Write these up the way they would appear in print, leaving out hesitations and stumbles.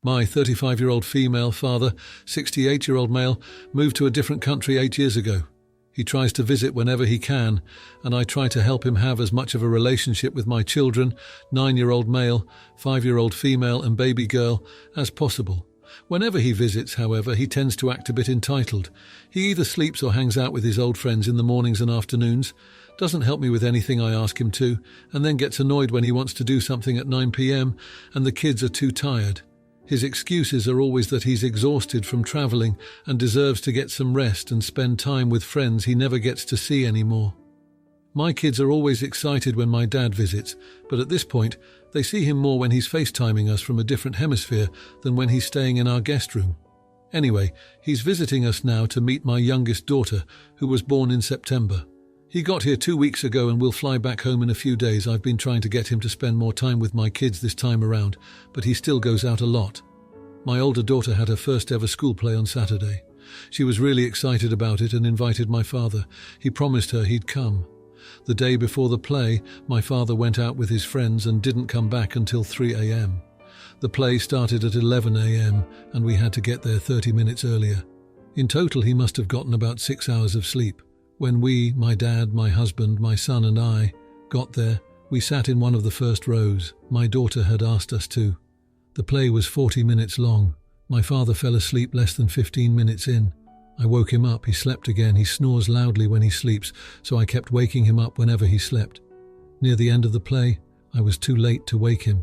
My 35-year-old female father, 68-year-old male, moved to a different country 8 years ago. He tries to visit whenever he can, and I try to help him have as much of a relationship with my children, 9-year-old male, 5-year-old female and baby girl, as possible. Whenever he visits, however, he tends to act a bit entitled. He either sleeps or hangs out with his old friends in the mornings and afternoons, doesn't help me with anything I ask him to, and then gets annoyed when he wants to do something at 9 p.m. and the kids are too tired. His excuses are always that he's exhausted from travelling and deserves to get some rest and spend time with friends he never gets to see anymore. My kids are always excited when my dad visits, but at this point, they see him more when he's FaceTiming us from a different hemisphere than when he's staying in our guest room. Anyway, he's visiting us now to meet my youngest daughter, who was born in September. He got here 2 weeks ago and will fly back home in a few days. I've been trying to get him to spend more time with my kids this time around, but he still goes out a lot. My older daughter had her first ever school play on Saturday. She was really excited about it and invited my father. He promised her he'd come. The day before the play, my father went out with his friends and didn't come back until 3 a.m. The play started at 11 a.m. and we had to get there 30 minutes earlier. In total, he must have gotten about 6 hours of sleep. When we, my dad, my husband, my son and I, got there, we sat in one of the first rows. My daughter had asked us to. The play was 40 minutes long. My father fell asleep less than 15 minutes in. I woke him up. He slept again. He snores loudly when he sleeps, so I kept waking him up whenever he slept. Near the end of the play, I was too late to wake him,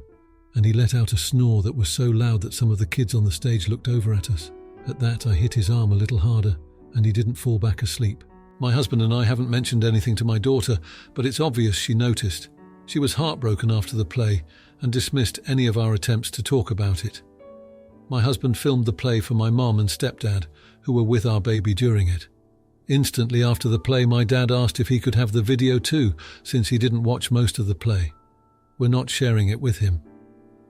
and he let out a snore that was so loud that some of the kids on the stage looked over at us. At that, I hit his arm a little harder, and he didn't fall back asleep. My husband and I haven't mentioned anything to my daughter, but it's obvious she noticed. She was heartbroken after the play and dismissed any of our attempts to talk about it. My husband filmed the play for my mom and stepdad, who were with our baby during it. Instantly after the play, my dad asked if he could have the video too, since he didn't watch most of the play. We're not sharing it with him.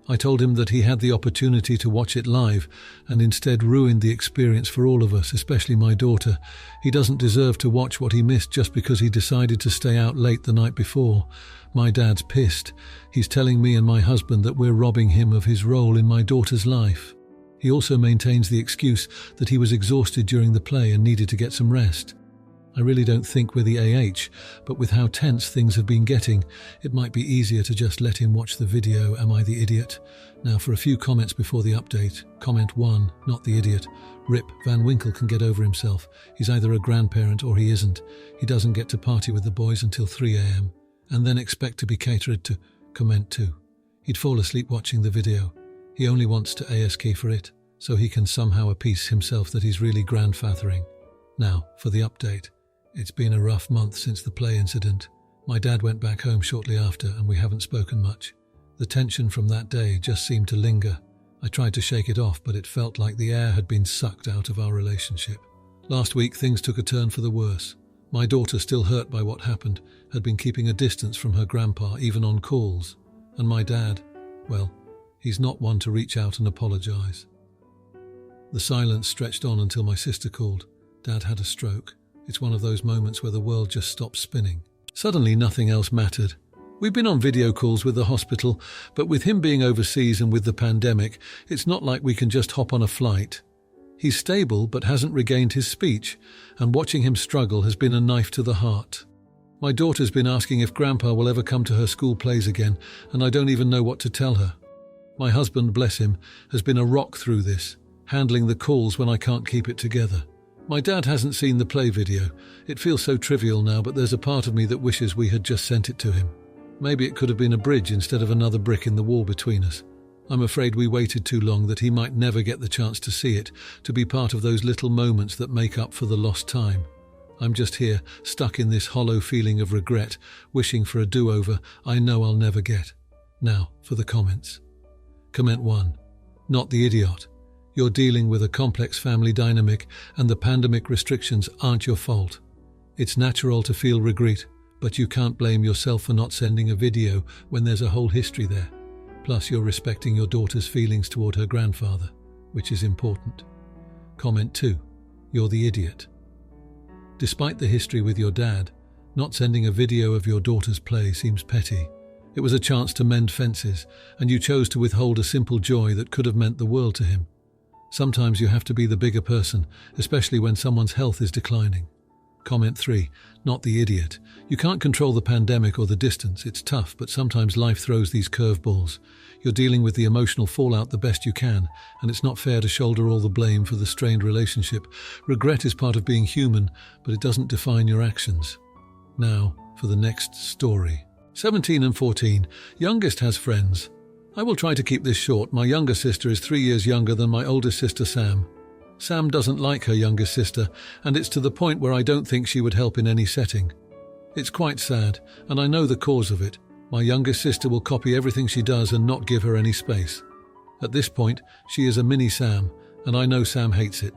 I told him that he had the opportunity to watch it live and instead ruined the experience for all of us, especially my daughter. He doesn't deserve to watch what he missed just because he decided to stay out late the night before. My dad's pissed. He's telling me and my husband that we're robbing him of his role in my daughter's life. He also maintains the excuse that he was exhausted during the play and needed to get some rest. I really don't think we're the AH, but with how tense things have been getting, it might be easier to just let him watch the video. Am I the idiot? Now for a few comments before the update. Comment 1, not the idiot. Rip Van Winkle can get over himself. He's either a grandparent or he isn't. He doesn't get to party with the boys until 3 a.m. and then expect to be catered to. Comment 2. He'd fall asleep watching the video. He only wants to ASK for it, so he can somehow appease himself that he's really grandfathering. Now for the update. It's been a rough month since the play incident. My dad went back home shortly after and we haven't spoken much. The tension from that day just seemed to linger. I tried to shake it off, but it felt like the air had been sucked out of our relationship. Last week things took a turn for the worse. My daughter, still hurt by what happened, had been keeping a distance from her grandpa even on calls. And my dad, well, he's not one to reach out and apologize. The silence stretched on until my sister called. Dad had a stroke. It's one of those moments where the world just stops spinning. Suddenly nothing else mattered. We've been on video calls with the hospital, but with him being overseas and with the pandemic, it's not like we can just hop on a flight. He's stable but hasn't regained his speech, and watching him struggle has been a knife to the heart. My daughter's been asking if Grandpa will ever come to her school plays again, and I don't even know what to tell her. My husband, bless him, has been a rock through this, handling the calls when I can't keep it together. My dad hasn't seen the play video. It feels so trivial now, but there's a part of me that wishes we had just sent it to him. Maybe it could have been a bridge instead of another brick in the wall between us. I'm afraid we waited too long, that he might never get the chance to see it, to be part of those little moments that make up for the lost time. I'm just here, stuck in this hollow feeling of regret, wishing for a do-over I know I'll never get. Now, for the comments. Comment 1. Not the idiot. You're dealing with a complex family dynamic and the pandemic restrictions aren't your fault. It's natural to feel regret, but you can't blame yourself for not sending a video when there's a whole history there. Plus, you're respecting your daughter's feelings toward her grandfather, which is important. Comment 2. You're the idiot. Despite the history with your dad, not sending a video of your daughter's play seems petty. It was a chance to mend fences, and you chose to withhold a simple joy that could have meant the world to him. Sometimes you have to be the bigger person, especially when someone's health is declining. Comment 3. Not the idiot. You can't control the pandemic or the distance. It's tough, but sometimes life throws these curveballs. You're dealing with the emotional fallout the best you can, and it's not fair to shoulder all the blame for the strained relationship. Regret is part of being human, but it doesn't define your actions. Now, for the next story. 17 and 14. Youngest has friends. I will try to keep this short. My younger sister is 3 years younger than my oldest sister Sam. Sam doesn't like her youngest sister, and it's to the point where I don't think she would help in any setting. It's quite sad, and I know the cause of it. My youngest sister will copy everything she does and not give her any space. At this point, she is a mini Sam, and I know Sam hates it.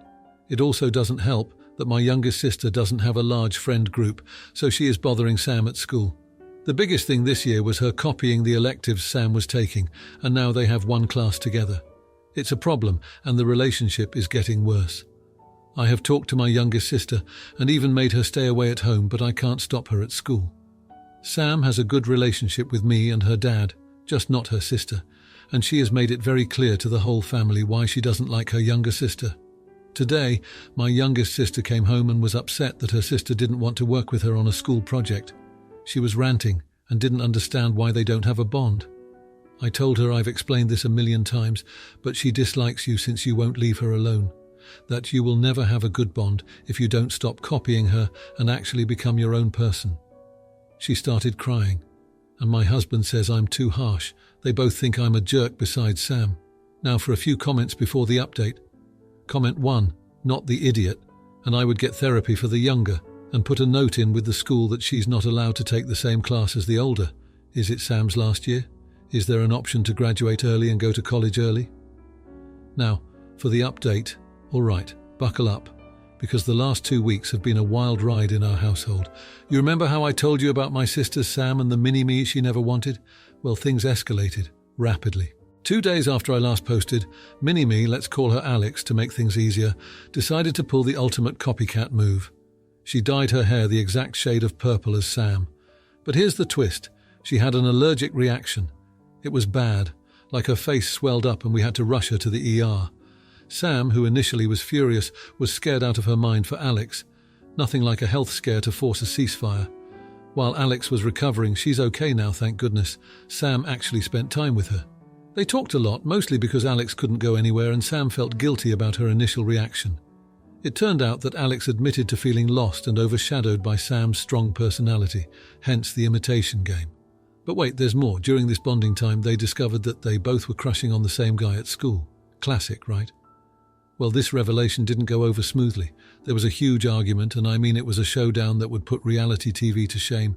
It also doesn't help that my youngest sister doesn't have a large friend group, so she is bothering Sam at school. The biggest thing this year was her copying the electives Sam was taking, and now they have one class together. It's a problem, and the relationship is getting worse. I have talked to my youngest sister and even made her stay away at home, but I can't stop her at school. Sam has a good relationship with me and her dad, just not her sister, and she has made it very clear to the whole family why she doesn't like her younger sister. Today, my youngest sister came home and was upset that her sister didn't want to work with her on a school project. She was ranting and didn't understand why they don't have a bond. I told her I've explained this a million times, but she dislikes you since you won't leave her alone. That you will never have a good bond if you don't stop copying her and actually become your own person. She started crying, and my husband says I'm too harsh. They both think I'm a jerk besides Sam. Now for a few comments before the update. Comment 1, not the idiot, and I would get therapy for the younger and put a note in with the school that she's not allowed to take the same class as the older. Is it Sam's last year? Is there an option to graduate early and go to college early? Now, for the update, all right, buckle up, because the last 2 weeks have been a wild ride in our household. You remember how I told you about my sister Sam and the mini-me she never wanted? Well, things escalated rapidly. 2 days after I last posted, mini-me, let's call her Alex to make things easier, decided to pull the ultimate copycat move. She dyed her hair the exact shade of purple as Sam. But here's the twist. She had an allergic reaction. It was bad, like her face swelled up and we had to rush her to the ER. Sam, who initially was furious, was scared out of her mind for Alex. Nothing like a health scare to force a ceasefire. While Alex was recovering, she's okay now, thank goodness. Sam actually spent time with her. They talked a lot, mostly because Alex couldn't go anywhere and Sam felt guilty about her initial reaction. It turned out that Alex admitted to feeling lost and overshadowed by Sam's strong personality, hence the imitation game. But wait, there's more. During this bonding time, they discovered that they both were crushing on the same guy at school. Classic, right? Well, this revelation didn't go over smoothly. There was a huge argument, and I mean it was a showdown that would put reality TV to shame.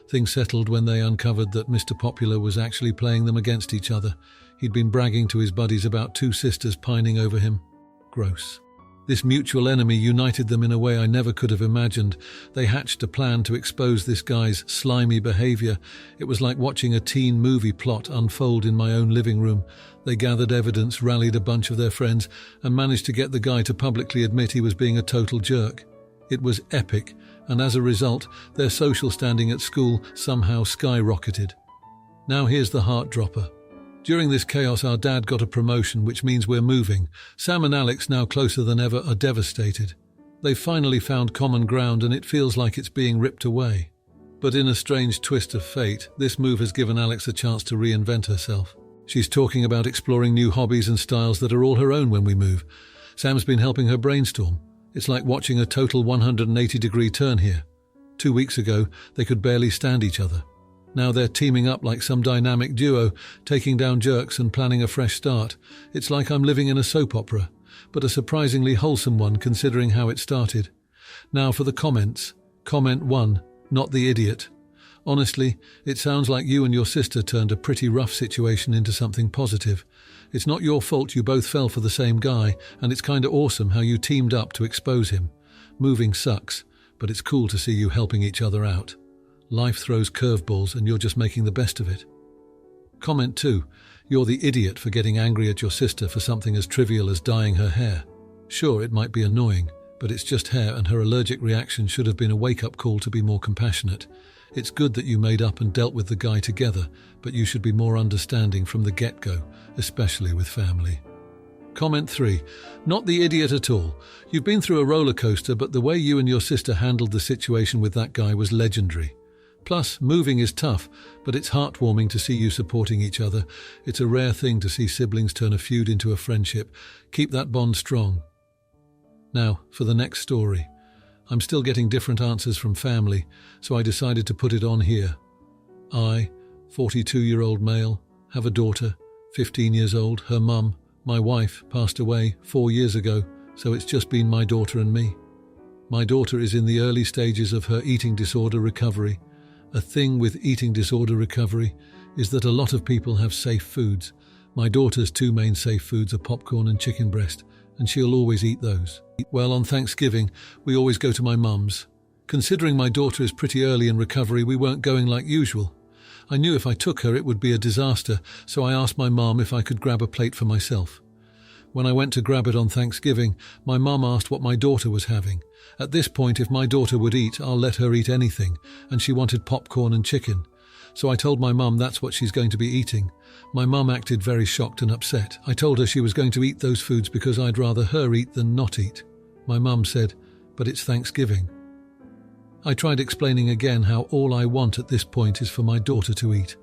Things settled when they uncovered that Mr. Popular was actually playing them against each other. He'd been bragging to his buddies about 2 sisters pining over him. Gross. This mutual enemy united them in a way I never could have imagined. They hatched a plan to expose this guy's slimy behavior. It was like watching a teen movie plot unfold in my own living room. They gathered evidence, rallied a bunch of their friends, and managed to get the guy to publicly admit he was being a total jerk. It was epic, and as a result, their social standing at school somehow skyrocketed. Now here's the heart dropper. During this chaos, our dad got a promotion, which means we're moving. Sam and Alex, now closer than ever, are devastated. They've finally found common ground and it feels like it's being ripped away. But in a strange twist of fate, this move has given Alex a chance to reinvent herself. She's talking about exploring new hobbies and styles that are all her own when we move. Sam's been helping her brainstorm. It's like watching a total 180-degree turn here. 2 weeks ago, they could barely stand each other. Now they're teaming up like some dynamic duo, taking down jerks and planning a fresh start. It's like I'm living in a soap opera, but a surprisingly wholesome one considering how it started. Now for the comments. Comment 1, not the idiot. Honestly, it sounds like you and your sister turned a pretty rough situation into something positive. It's not your fault you both fell for the same guy, and it's kinda awesome how you teamed up to expose him. Moving sucks, but it's cool to see you helping each other out. Life throws curveballs and you're just making the best of it. Comment 2. You're the idiot for getting angry at your sister for something as trivial as dyeing her hair. Sure, it might be annoying, but it's just hair and her allergic reaction should have been a wake-up call to be more compassionate. It's good that you made up and dealt with the guy together, but you should be more understanding from the get-go, especially with family. Comment 3. Not the idiot at all. You've been through a roller coaster, but the way you and your sister handled the situation with that guy was legendary. Plus, moving is tough, but it's heartwarming to see you supporting each other. It's a rare thing to see siblings turn a feud into a friendship. Keep that bond strong. Now, for the next story. I'm still getting different answers from family, so I decided to put it on here. I, 42-year-old male, have a daughter, 15 years old. Her mum, my wife, passed away 4 years ago, so it's just been my daughter and me. My daughter is in the early stages of her eating disorder recovery. A thing with eating disorder recovery is that a lot of people have safe foods. My daughter's 2 main safe foods are popcorn and chicken breast, and she'll always eat those. Well, on Thanksgiving, we always go to my mum's. Considering my daughter is pretty early in recovery, we weren't going like usual. I knew if I took her it would be a disaster, so I asked my mum if I could grab a plate for myself. When I went to grab it on Thanksgiving, my mum asked what my daughter was having. At this point, if my daughter would eat, I'll let her eat anything, and she wanted popcorn and chicken. So I told my mum that's what she's going to be eating. My mum acted very shocked and upset. I told her she was going to eat those foods because I'd rather her eat than not eat. My mum said, "But it's Thanksgiving." I tried explaining again how all I want at this point is for my daughter to eat.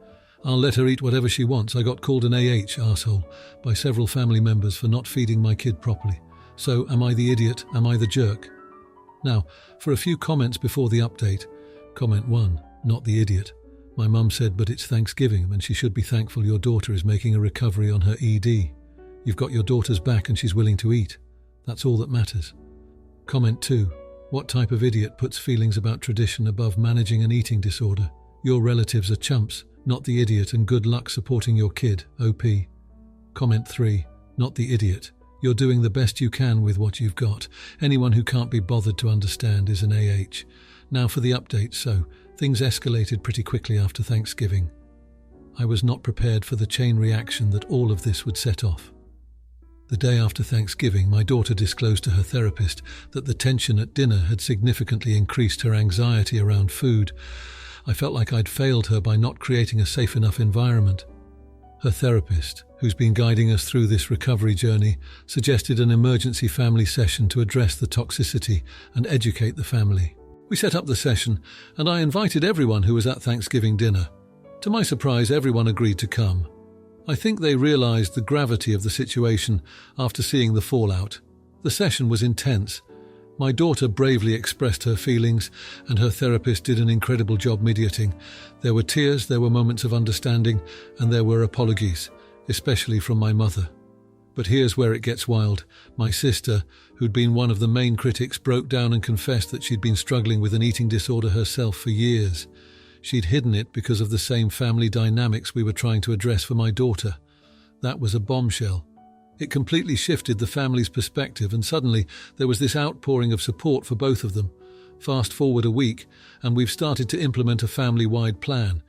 I'll let her eat whatever she wants. I got called an arsehole by several family members for not feeding my kid properly. So, am I the idiot? Am I the jerk? Now, for a few comments before the update. Comment 1, not the idiot. My mum said, but it's Thanksgiving and she should be thankful your daughter is making a recovery on her ED. You've got your daughter's back and she's willing to eat. That's all that matters. Comment 2, what type of idiot puts feelings about tradition above managing an eating disorder? Your relatives are chumps, not the idiot, and good luck supporting your kid, OP. Comment 3, not the idiot. You're doing the best you can with what you've got. Anyone who can't be bothered to understand is an AH. Now for the update. So, things escalated pretty quickly after Thanksgiving. I was not prepared for the chain reaction that all of this would set off. The day after Thanksgiving, my daughter disclosed to her therapist that the tension at dinner had significantly increased her anxiety around food. I felt like I'd failed her by not creating a safe enough environment. Her therapist, who's been guiding us through this recovery journey, suggested an emergency family session to address the toxicity and educate the family. We set up the session, and I invited everyone who was at Thanksgiving dinner. To my surprise, everyone agreed to come. I think they realized the gravity of the situation after seeing the fallout. The session was intense. My daughter bravely expressed her feelings, and her therapist did an incredible job mediating. There were tears, there were moments of understanding, and there were apologies, especially from my mother. But here's where it gets wild. My sister, who'd been one of the main critics, broke down and confessed that she'd been struggling with an eating disorder herself for years. She'd hidden it because of the same family dynamics we were trying to address for my daughter. That was a bombshell. It completely shifted the family's perspective, and suddenly there was this outpouring of support for both of them. Fast forward a week, and we've started to implement a family-wide plan.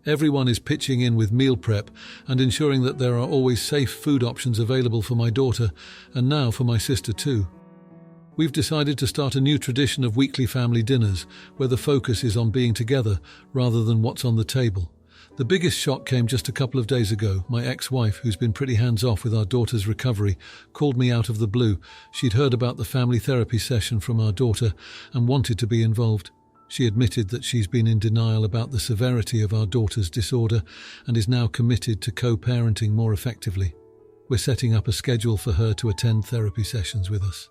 Everyone is pitching in with meal prep and ensuring that there are always safe food options available for my daughter, and now for my sister too. We've decided to start a new tradition of weekly family dinners, where the focus is on being together rather than what's on the table. The biggest shock came just a couple of days ago. My ex-wife, who's been pretty hands-off with our daughter's recovery, called me out of the blue. She'd heard about the family therapy session from our daughter and wanted to be involved. She admitted that she's been in denial about the severity of our daughter's disorder and is now committed to co-parenting more effectively. We're setting up a schedule for her to attend therapy sessions with us.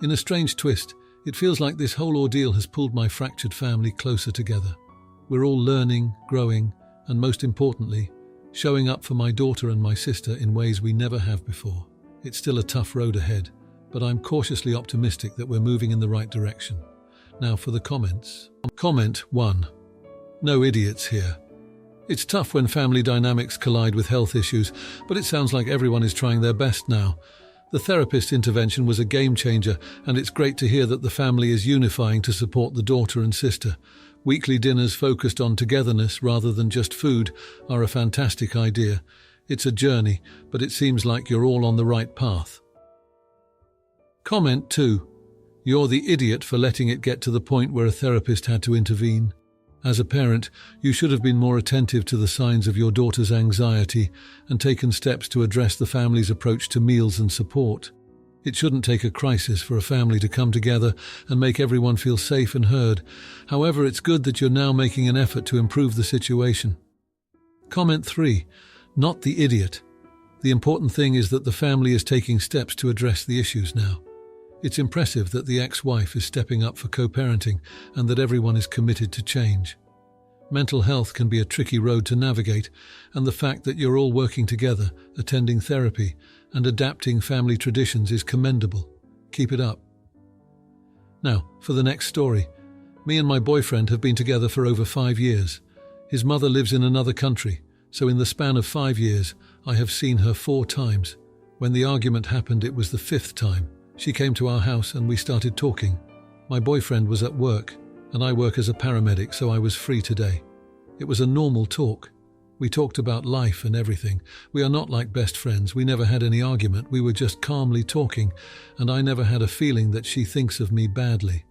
In a strange twist, it feels like this whole ordeal has pulled my fractured family closer together. We're all learning, growing, and most importantly, showing up for my daughter and my sister in ways we never have before. It's still a tough road ahead, but I'm cautiously optimistic that we're moving in the right direction. Now for the comments. Comment 1. No idiots here. It's tough when family dynamics collide with health issues, but it sounds like everyone is trying their best now. The therapist intervention was a game changer, and it's great to hear that the family is unifying to support the daughter and sister. Weekly dinners focused on togetherness rather than just food are a fantastic idea. It's a journey, but it seems like you're all on the right path. Comment 2. You're the idiot for letting it get to the point where a therapist had to intervene. As a parent, you should have been more attentive to the signs of your daughter's anxiety and taken steps to address the family's approach to meals and support. It shouldn't take a crisis for a family to come together and make everyone feel safe and heard. However, it's good that you're now making an effort to improve the situation. Comment 3. Not the idiot. The important thing is that the family is taking steps to address the issues now. It's impressive that the ex-wife is stepping up for co-parenting and that everyone is committed to change. Mental health can be a tricky road to navigate, and the fact that you're all working together, attending therapy, and adapting family traditions is commendable. Keep it up. Now, for the next story. Me and my boyfriend have been together for over 5 years. His mother lives in another country, so in the span of 5 years, I have seen her 4 times. When the argument happened, it was the 5th time. She came to our house and we started talking. My boyfriend was at work, and I work as a paramedic, so I was free today. It was a normal talk. We talked about life and everything. We are not like best friends. We never had any argument. We were just calmly talking, and I never had a feeling that she thinks of me badly.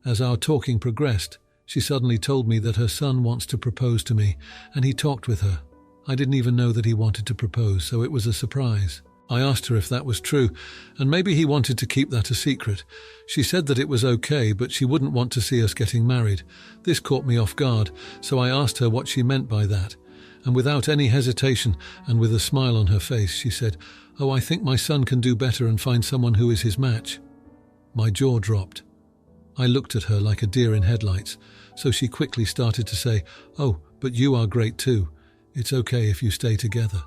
As our talking progressed, she suddenly told me that her son wants to propose to me, and he talked with her. I didn't even know that he wanted to propose, so it was a surprise. I asked her if that was true, and maybe he wanted to keep that a secret. She said that it was okay, but she wouldn't want to see us getting married. This caught me off guard, so I asked her what she meant by that. And without any hesitation, and with a smile on her face, she said, "Oh, I think my son can do better and find someone who is his match." My jaw dropped. I looked at her like a deer in headlights, so she quickly started to say, "Oh, but you are great too. It's okay if you stay together."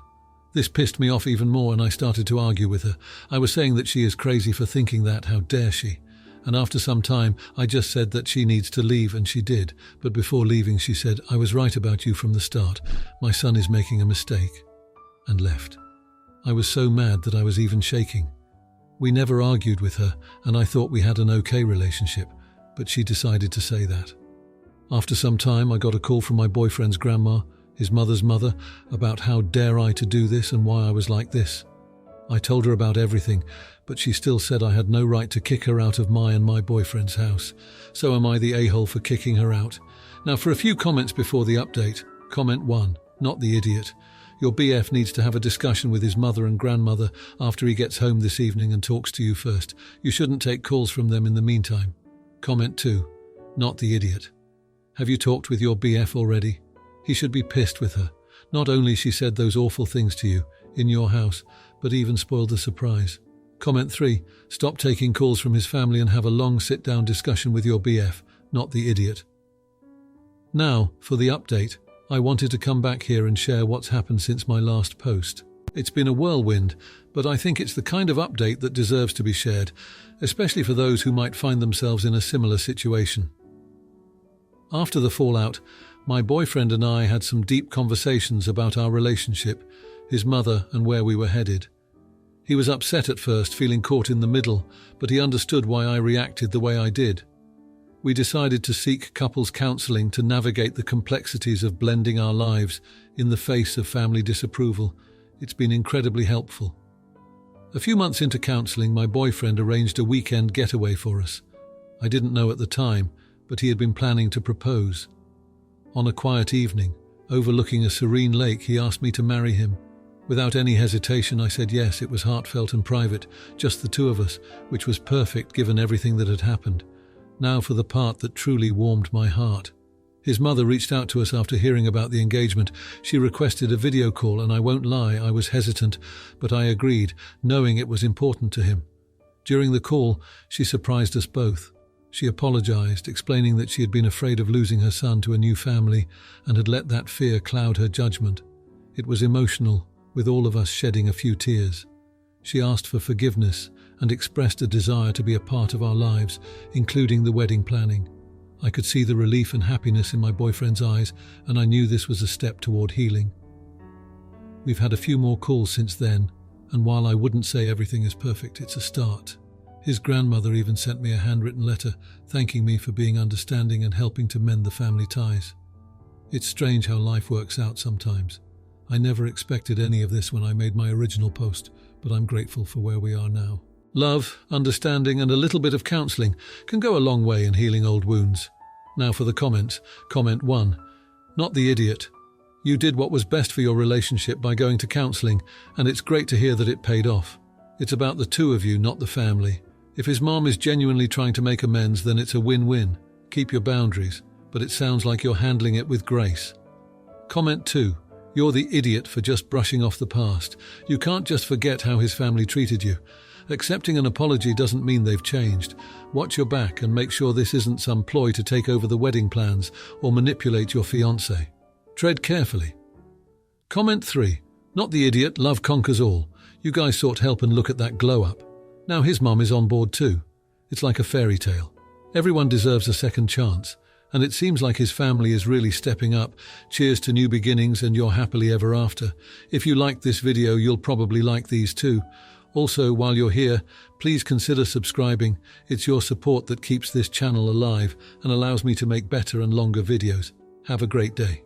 This pissed me off even more, and I started to argue with her. I was saying that she is crazy for thinking that, how dare she? And after some time, I just said that she needs to leave, and she did. But before leaving, she said, "I was right about you from the start. My son is making a mistake," and left. I was so mad that I was even shaking. We never argued with her, and I thought we had an okay relationship, but she decided to say that. After some time, I got a call from my boyfriend's grandma, his mother's mother, about how dare I to do this and why I was like this. I told her about everything, but she still said I had no right to kick her out of my and my boyfriend's house. So am I the a-hole for kicking her out? Now for a few comments before the update. Comment 1. Not the idiot. Your BF needs to have a discussion with his mother and grandmother after he gets home this evening and talks to you first. You shouldn't take calls from them in the meantime. Comment 2. Not the idiot. Have you talked with your BF already? He should be pissed with her. Not only she said those awful things to you, in your house, but even spoiled the surprise. Comment 3. Stop taking calls from his family and have a long sit-down discussion with your BF, not the idiot. Now, for the update, I wanted to come back here and share what's happened since my last post. It's been a whirlwind, but I think it's the kind of update that deserves to be shared, especially for those who might find themselves in a similar situation. After the fallout, my boyfriend and I had some deep conversations about our relationship, his mother, and where we were headed. He was upset at first, feeling caught in the middle, but he understood why I reacted the way I did. We decided to seek couples counselling to navigate the complexities of blending our lives in the face of family disapproval. It's been incredibly helpful. A few months into counselling, my boyfriend arranged a weekend getaway for us. I didn't know at the time, but he had been planning to propose. On a quiet evening, overlooking a serene lake, he asked me to marry him. Without any hesitation, I said yes. It was heartfelt and private, just the two of us, which was perfect given everything that had happened. Now for the part that truly warmed my heart. His mother reached out to us after hearing about the engagement. She requested a video call, and I won't lie, I was hesitant, but I agreed, knowing it was important to him. During the call, she surprised us both. She apologized, explaining that she had been afraid of losing her son to a new family and had let that fear cloud her judgment. It was emotional, with all of us shedding a few tears. She asked for forgiveness and expressed a desire to be a part of our lives, including the wedding planning. I could see the relief and happiness in my boyfriend's eyes, and I knew this was a step toward healing. We've had a few more calls since then, and while I wouldn't say everything is perfect, it's a start. His grandmother even sent me a handwritten letter thanking me for being understanding and helping to mend the family ties. It's strange how life works out sometimes. I never expected any of this when I made my original post, but I'm grateful for where we are now. Love, understanding, and a little bit of counselling can go a long way in healing old wounds. Now for the comments. Comment 1. Not the idiot. You did what was best for your relationship by going to counselling, and it's great to hear that it paid off. It's about the two of you, not the family. If his mom is genuinely trying to make amends, then it's a win-win. Keep your boundaries, but it sounds like you're handling it with grace. Comment 2. You're the idiot for just brushing off the past. You can't just forget how his family treated you. Accepting an apology doesn't mean they've changed. Watch your back and make sure this isn't some ploy to take over the wedding plans or manipulate your fiancé. Tread carefully. Comment 3. Not the idiot, love conquers all. You guys sought help and look at that glow up. Now his mom is on board too. It's like a fairy tale. Everyone deserves a second chance, and it seems like his family is really stepping up. Cheers to new beginnings and your happily ever after. If you liked this video, you'll probably like these too. Also, while you're here, please consider subscribing. It's your support that keeps this channel alive and allows me to make better and longer videos. Have a great day.